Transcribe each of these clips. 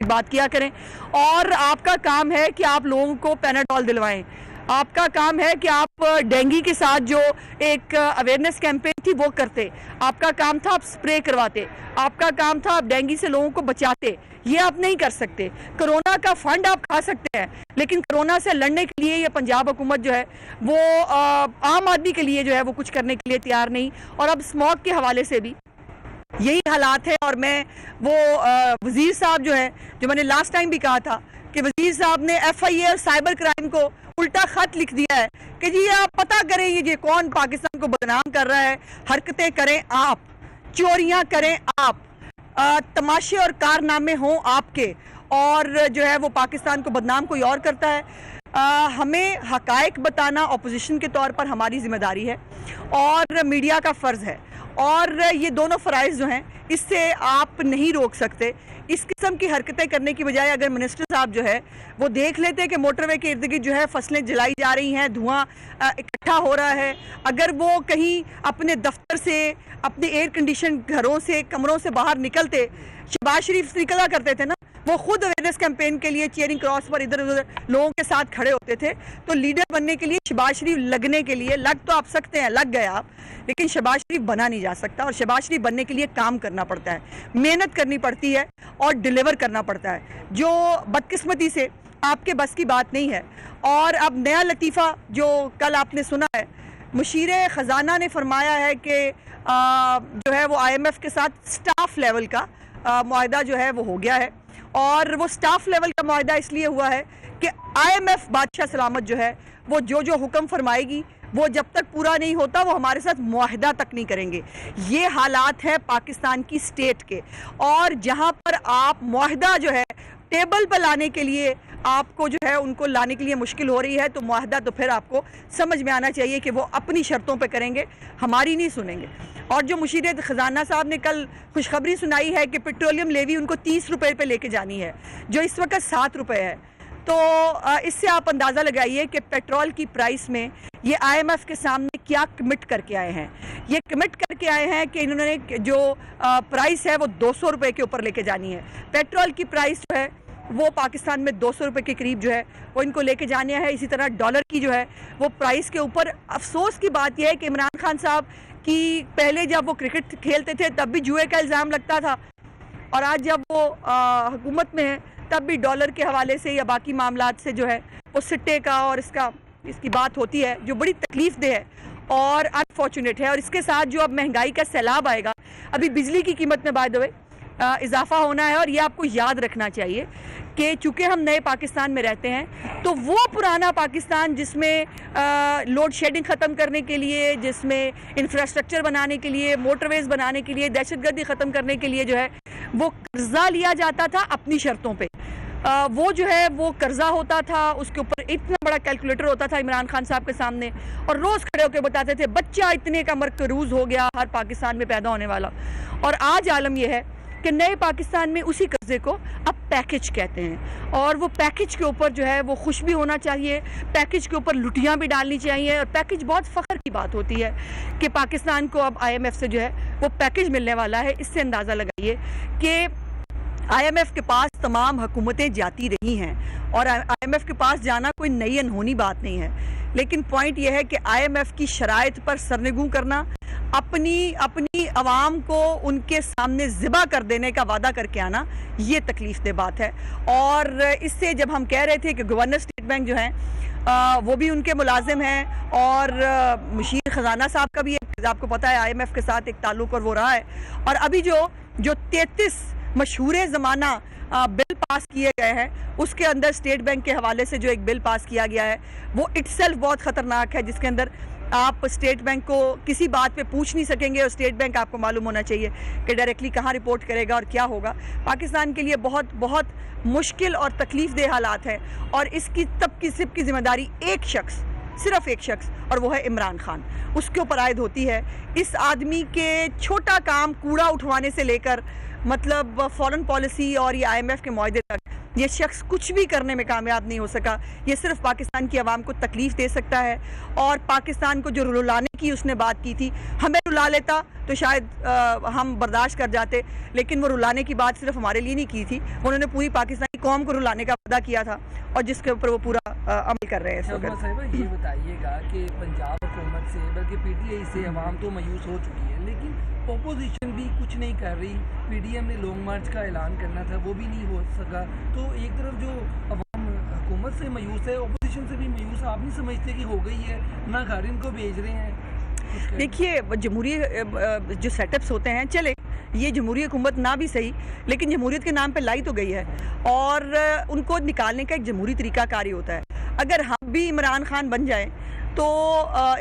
बात किया करें। और आपका काम है कि आप लोगों को पैनाडोल दिलवाएं। आपका काम है कि आप डेंगू के साथ जो एक अवेयरनेस कैंपेन थी वो करते। आपका काम था आप स्प्रे करवाते। आपका काम था आप डेंगू से लोगों को बचाते। ये आप नहीं कर सकते। कोरोना का फंड आप खा सकते हैं, लेकिन कोरोना से लड़ने के लिए ये पंजाब हुकूमत जो है वो आम आदमी के लिए जो है वो कुछ करने के लिए तैयार नहीं। और अब स्मॉग के हवाले से भी यही हालात है। और मैं वो वजीर साहब जो है, जो मैंने लास्ट टाइम भी कहा था कि वजीर साहब ने FIA और साइबर क्राइम को उल्टा खत लिख दिया है कि जी आप पता करें ये कौन पाकिस्तान को बदनाम कर रहा है। हरकतें करें आप, चोरियां करें आप, तमाशे और कारनामे हों आपके, और जो है वो पाकिस्तान को बदनाम कोई और करता है। हमें हकायक बताना अपोजिशन के तौर पर हमारी जिम्मेदारी है और मीडिया का फ़र्ज़ है। और ये दोनों फ़राइज़ जो हैं इससे आप नहीं रोक सकते। इस किस्म की हरकतें करने की बजाय अगर मिनिस्टर साहब जो है वो देख लेते हैं कि मोटरवे के इर्द गिर्द जो है फसलें जलाई जा रही हैं, धुआं इकट्ठा हो रहा है, अगर वो कहीं अपने दफ्तर से, अपने एयर कंडीशन घरों से, कमरों से बाहर निकलते, शहबाज शरीफ निकला करते थे ना, वो खुद अवेयरनेस कैंपेन के लिए चेयरिंग क्रॉस पर इधर उधर लोगों के साथ खड़े होते थे। तो लीडर बनने के लिए, शहबाज शरीफ लगने के लिए, लग तो आप सकते हैं, लग गए आप, लेकिन शहबाज शरीफ बना नहीं जा सकता। और शहबाज शरीफ बनने के लिए काम करना पड़ता है, मेहनत करनी पड़ती है और डिलीवर करना पड़ता है, जो बदकिस्मती से आपके बस की बात नहीं है। और अब नया लतीफ़ा जो कल आपने सुना है, मुशीर ख़जाना ने फरमाया है कि जो है वो IMF के साथ स्टाफ लेवल का मुआहदा जो है वो हो गया है। और वो स्टाफ लेवल का मुआहदा इसलिए हुआ है कि IMF बादशाह सलामत जो है वो जो हुक्म फरमाएगी वो जब तक पूरा नहीं होता वो हमारे साथ मुआहदा तक नहीं करेंगे। ये हालात है पाकिस्तान की स्टेट के। और जहां पर आप मुआहदा जो है टेबल पर लाने के लिए आपको जो है उनको लाने के लिए मुश्किल हो रही है, तो मुआहदा तो फिर आपको समझ में आना चाहिए कि वो अपनी शर्तों पे करेंगे, हमारी नहीं सुनेंगे। और जो मुशीर ख़जाना साहब ने कल खुशखबरी सुनाई है कि पेट्रोलियम लेवी उनको 30 रुपये पे लेके जानी है, जो इस वक्त 7 रुपये है। तो इससे आप अंदाज़ा लगाइए कि पेट्रोल की प्राइस में ये IMF के सामने क्या कमिट करके आए हैं। ये कमिट करके आए हैं कि इन्होंने जो प्राइस है वो 200 रुपये के ऊपर लेके जानी है। पेट्रोल की प्राइस जो है वो पाकिस्तान में 200 रुपये के करीब जो है वो इनको लेके जाने है। इसी तरह डॉलर की जो है वो प्राइस के ऊपर, अफसोस की बात यह है कि इमरान खान साहब की पहले जब वो क्रिकेट खेलते थे तब भी जुए का इल्ज़ाम लगता था, और आज जब वो हुकूमत में है तब भी डॉलर के हवाले से या बाकी मामलात से जो है वो सिट्टे का और इसकी बात होती है, जो बड़ी तकलीफ दे है और अनफॉर्चुनेट है। और इसके साथ जो अब महंगाई का सैलाब आएगा, अभी बिजली की कीमत में बाय द वे इजाफा होना है। और ये आपको याद रखना चाहिए कि चूँकि हम नए पाकिस्तान में रहते हैं, तो वो पुराना पाकिस्तान जिसमें लोड शेडिंग ख़त्म करने के लिए, जिसमें इंफ्रास्ट्रक्चर बनाने के लिए, मोटरवेज़ बनाने के लिए, दहशतगर्दी ख़त्म करने के लिए जो है वो कर्जा लिया जाता था अपनी शर्तों पे। वो जो है वो कर्जा होता था, उसके ऊपर इतना बड़ा कैलकुलेटर होता था इमरान खान साहब के सामने, और रोज़ खड़े होकर बताते थे बच्चा इतने का मरकरूज हो गया हर पाकिस्तान में पैदा होने वाला। और आज आलम यह है कि नए पाकिस्तान में उसी कर्जे को अब पैकेज कहते हैं, और वो पैकेज के ऊपर जो है वो खुश भी होना चाहिए, पैकेज के ऊपर लुटियाँ भी डालनी चाहिए। और पैकेज बहुत फ़ख्र की बात होती है कि पाकिस्तान को अब IMF से जो है वो पैकेज मिलने वाला है। इससे अंदाज़ा लगाइए कि IMF के पास तमाम हुकूमतें जाती रही हैं, और IMF के पास जाना कोई नई अनहोनी बात नहीं है, लेकिन पॉइंट यह है कि IMF की शराइत पर सरनगू करना, अपनी आवाम को उनके सामने ज़िबा कर देने का वादा करके आना, ये तकलीफ दे बात है। और इससे जब हम कह रहे थे कि गवर्नर स्टेट बैंक जो हैं वो भी उनके मुलाजिम हैं, और मुशीर ख़जाना साहब का भी आपको पता है IMF के साथ एक ताल्लुक़ और वो रहा है। और अभी जो 33 मशहूर ज़माना बिल पास किए गए हैं, उसके अंदर स्टेट बैंक के हवाले से जो एक बिल पास किया गया है वो इटसेल्फ बहुत ख़तरनाक है, जिसके अंदर आप स्टेट बैंक को किसी बात पे पूछ नहीं सकेंगे, और स्टेट बैंक आपको मालूम होना चाहिए कि डायरेक्टली कहाँ रिपोर्ट करेगा और क्या होगा। पाकिस्तान के लिए बहुत बहुत मुश्किल और तकलीफ दे हालात हैं, और इसकी तब की सिर्फ की जिम्मेदारी एक शख्स, सिर्फ एक शख्स, और वो है इमरान खान, उसके ऊपर आयद होती है। इस आदमी के छोटा काम कूड़ा उठवाने से लेकर मतलब फॉरेन पॉलिसी और ये IMF के मुआहदे तक, ये शख्स कुछ भी करने में कामयाब नहीं हो सका। ये सिर्फ पाकिस्तान की आवाम को तकलीफ़ दे सकता है, और पाकिस्तान को जो रुलाने की उसने बात की थी, हमें रुला लेता, तो शायद हम बर्दाश्त कर जाते, लेकिन वो रुलाने की बात सिर्फ हमारे लिए नहीं की थी, उन्होंने पूरी पाकिस्तानी कौम को रुलाने का वादा किया था और जिसके ऊपर वो पूरा अमल कर रहे हैं इस वक्त। ये बताइएगा कि पंजाब हुकूमत से बल्कि पीटीआई से अवाम तो मायूस हो चुकी है, लेकिन अपोजिशन भी कुछ नहीं कर रही। पीडीएम ने लॉन्ग मार्च का ऐलान करना था, वो भी नहीं हो सका। तो एक तरफ जो अवाम हुकूमत से मायूस है, अपोजिशन से भी मायूस, आप नहीं समझते कि हो गई है ना, घर इनको भेज रहे हैं? देखिए, जमहूरी जो सेटअप्स होते हैं, चले ये जमहूरी हुकूमत ना भी सही, लेकिन जमहूरियत के नाम पे लाई तो गई है और उनको निकालने का एक जमहूरी तरीकाकारी होता है। अगर हम भी इमरान खान बन जाए तो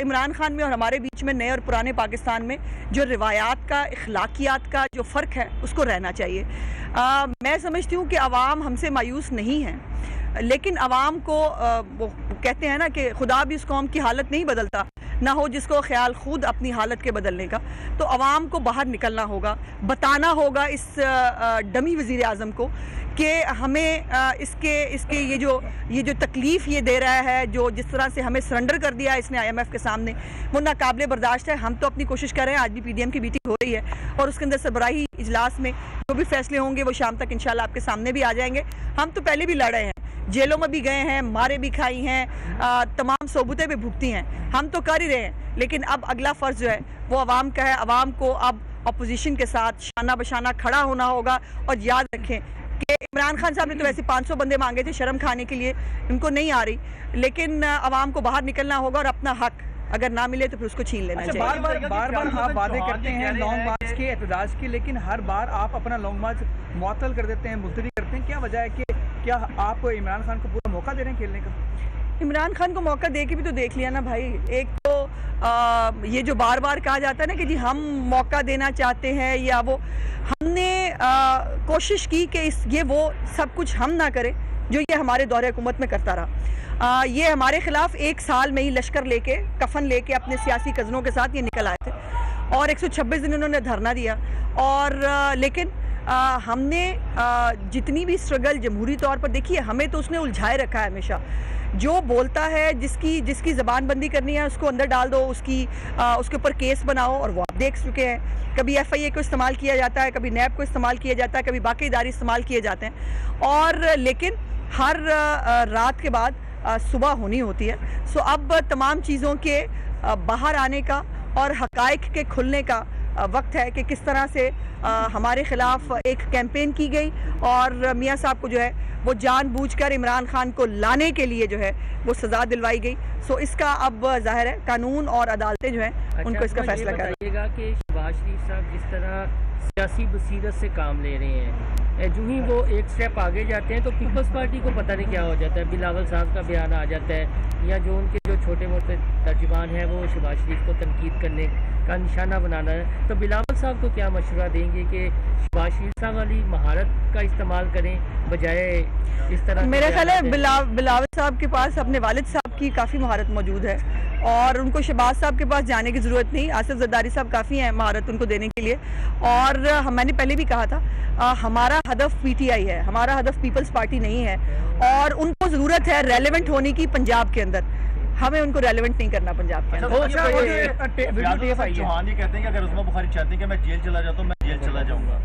इमरान खान में और हमारे बीच में, नए और पुराने पाकिस्तान में, जो रिवायात का, अखलाकियात का जो फ़र्क है उसको रहना चाहिए। मैं समझती हूँ कि अवाम हमसे मायूस नहीं है, लेकिन अवाम को वो कहते हैं ना कि खुदा भी उस कौम की हालत नहीं बदलता, ना हो जिसको ख्याल खुद अपनी हालत के बदलने का। तो अवाम को बाहर निकलना होगा, बताना होगा इस डमी वज़ीर आज़म को कि हमें इसके ये जो तकलीफ़ ये दे रहा है, जो जिस तरह से हमें सरेंडर कर दिया है इसने IMF के सामने, वो नाकाबिले बर्दाश्त है। हम तो अपनी कोशिश कर रहे हैं, आज भी PDM की मीटिंग हो रही है और उसके अंदर सरबराही इजलास में जो भी फैसले होंगे वो शाम तक इंशाल्लाह आपके सामने भी आ जाएंगे। हम तो पहले भी लड़े हैं, जेलों में भी गए हैं, मारे भी खाई हैं, तमाम सोबतें भी भुगती हैं, हम तो कर ही रहे हैं। लेकिन अब अगला फ़र्ज़ जो है वो अवाम का है। अवाम को अब अपोजिशन के साथ शाना बशाना खड़ा होना होगा। और याद रखें कि इमरान खान साहब ने तो वैसे 500 बंदे मांगे थे शर्म खाने के लिए, उनको नहीं आ रही, लेकिन अवाम को बाहर निकलना होगा और अपना हक अगर ना मिले तो फिर उसको छीन लेना चाहिए। बार बार आप वादे करते हैं लॉन्ग मार्च के, एहतजाज के, लेकिन हर बार आप अपना लॉन्ग मार्च मुअत्तल कर देते हैं, मुलतवी करते हैं। क्या वजह है कि क्या आप इमरान खान को पूरा मौका दे रहे हैं खेलने का? इमरान खान को मौका दे के भी तो देख लिया ना भाई। एक तो ये जो बार बार कहा जाता है ना कि जी हम मौका देना चाहते हैं या वो, हमने कोशिश की कि ये वो सब कुछ हम ना करें जो ये हमारे दौरे हुकूमत में करता रहा। ये हमारे ख़िलाफ़ 1 साल में ही लश्कर लेके, कफन लेके अपने सियासी कज़नों के साथ ये निकल आए थे और 126 दिन उन्होंने धरना दिया। और लेकिन हमने जितनी भी स्ट्रगल जमहूरी तौर पर, देखिए हमें तो उसने उलझाए रखा है हमेशा। जो बोलता है, जिसकी ज़बानबंदी करनी है उसको अंदर डाल दो, उसके ऊपर केस बनाओ, और वो आप देख चुके हैं। कभी FIA को इस्तेमाल किया जाता है, कभी NAB को इस्तेमाल किया जाता है, कभी बाकी इदारे इस्तेमाल किए जाते हैं। और लेकिन हर रात के बाद सुबह होनी होती है। सो अब तमाम चीज़ों के बाहर आने का और हक़ाइक़ के खुलने का वक्त है कि किस तरह से हमारे ख़िलाफ़ एक कैंपेन की गई और मियाँ साहब को जो है वो जानबूझकर इमरान खान को लाने के लिए जो है वो सज़ा दिलवाई गई। सो इसका अब ज़ाहिर है कानून और अदालतें जो हैं उनको इसका फैसला करेंगा कि शहबाज शरीफ साहब जिस तरह सियासी बसीरत से काम ले रहे हैं, जो ही वो एक स्टेप आगे जाते हैं तो पीपल्स पार्टी को पता नहीं क्या हो जाता है। बिलावल साहब का बयान आ जाता है या जो उनके जो छोटे मोटे तर्जुमान हैं वो शहबाज शरीफ को तनकीद करने का निशाना बनाना है। तो बिलावल साहब को क्या मशवरा देंगे कि शहबाज शरीफ साहब वाली महारत का इस्तेमाल करें बजाय इस तरह? मेरा ख्याल है बिलावल साहब के पास अपने वालिद साहब की काफ़ी महारत मौजूद है और उनको शहबाज साहब के पास जाने की ज़रूरत नहीं। आसिफ जरदारी साहब काफ़ी हैं महारत उनको देने के लिए। और मैंने पहले भी कहा था, हमारा हदफ PTI है, हमारा हदफ पीपल्स पार्टी नहीं है। और उनको ज़रूरत है रेलेवेंट होने की पंजाब के अंदर, हमें उनको रेलेवेंट नहीं करना पंजाब के अंदर। चौहान ये कहते हैं कि अगर उस्मा बुखारी चाहते हैं कि मैं जेल चला जाता हूँ, मैं जेल चला जाऊंगा।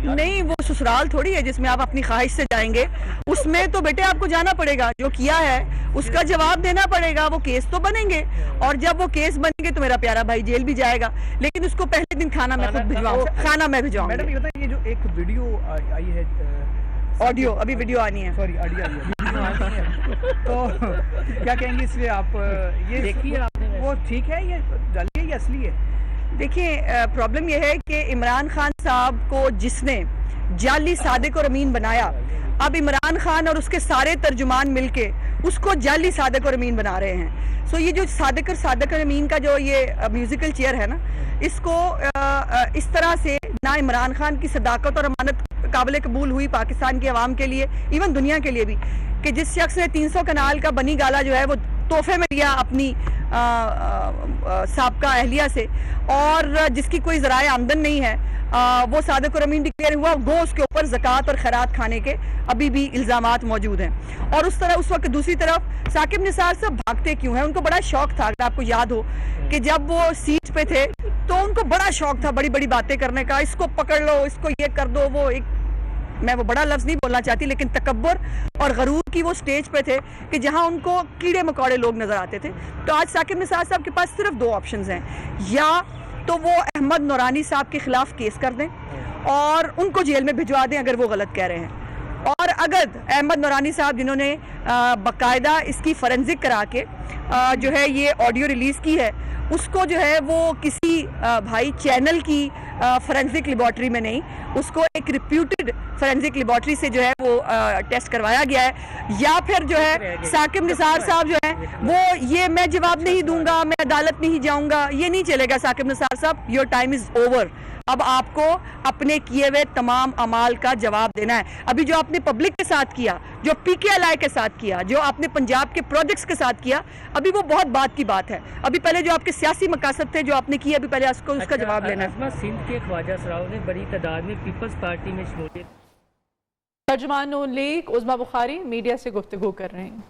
नहीं, वो ससुराल थोड़ी है जिसमें आप अपनी ख्वाहिश से जाएंगे। उसमें तो बेटे आपको जाना पड़ेगा, जो किया है उसका जवाब देना पड़ेगा। वो केस तो बनेंगे और जब वो केस बनेंगे तो मेरा प्यारा भाई जेल भी जाएगा, लेकिन उसको पहले दिन खाना मैं खुद भिजवाऊंगा, खाना मैं भिजवाऊंगा। मैडम ये बताइए, जो एक वीडियो आई है, ऑडियो, अभी वीडियो आनी है, सॉरी ऑडियो आई है, तो क्या कहेंगे इसलिए आप? ये देखिए आपने, वो ठीक है, ये जाली है या असली है? देखिए, प्रॉब्लम यह है कि इमरान खान साहब को जिसने जाली सादिक और अमीन बनाया, अब इमरान खान और उसके सारे तर्जुमान मिलके उसको जाली सादिक और अमीन बना रहे हैं। सो ये जो सादिक और अमीन का जो ये म्यूजिकल चेयर है ना, इसको इस तरह से ना इमरान खान की सदाकत और अमानत काबिल कबूल हुई पाकिस्तान की आवाम के लिए, इवन दुनिया के लिए भी, कि जिस शख्स ने 300 कनाल का बनी गाला जो है वो तोहफे में लिया अपनी साबका अहलिया से, और जिसकी कोई ज़राए आमदन नहीं है, वो सादिक और अमीन डिक्लेयर हुआ, वो उसके ऊपर ज़कात और खैरात खाने के अभी भी इल्ज़ामात मौजूद हैं। और उस वक्त दूसरी तरफ साकिब निसार साहब भागते क्यों हैं? उनको बड़ा शौक था, अगर आपको याद हो कि जब वो सीट पे थे तो उनको बड़ा शौक था बड़ी बड़ी बातें करने का, इसको पकड़ लो, इसको ये कर दो, वो एक, मैं वो बड़ा लफ्ज़ नहीं बोलना चाहती, लेकिन तकब्बुर और गरूर की वो स्टेज पे थे कि जहां उनको कीड़े मकोड़े लोग नज़र आते थे। तो आज साकिब निसार साहब के पास सिर्फ दो ऑप्शंस हैं, या तो वो अहमद नूरानी साहब के खिलाफ केस कर दें और उनको जेल में भिजवा दें अगर वो गलत कह रहे हैं, और अगर अहमद नूरानी साहब जिन्होंने बाकायदा इसकी फॉरेंसिक करा के जो है ये ऑडियो रिलीज़ की है, उसको जो है वो किसी भाई चैनल की फॉरेंसिक लेबॉर्ट्री में नहीं, उसको एक रिप्यूटेड फॉरेंसिक लेबॉर्ट्री से जो है वो टेस्ट करवाया गया है, या फिर जो है साकिब निसार साहब जो है वो ये मैं जवाब नहीं दूंगा, मैं अदालत नहीं जाऊंगा, ये नहीं चलेगा। साकिब निसार साहब, योर टाइम इज़ ओवर। अब आपको अपने किए हुए तमाम अमाल का जवाब देना है। अभी जो आपने पब्लिक के साथ किया, जो PKLI के साथ किया, जो आपने पंजाब के प्रोजेक्ट्स के साथ किया, अभी वो बहुत बात की बात है। अभी पहले जो आपके सियासी मकासद थे जो आपने किए, अभी पहले उसका जवाब लेना है। सिंध के ख्वाजा सराव ने बड़ी तादाद में पीपल्स पार्टी में शमूलियत। तर्जुमान नून लीग उज़मा बुखारी मीडिया से गुफ्तगू कर रहे हैं।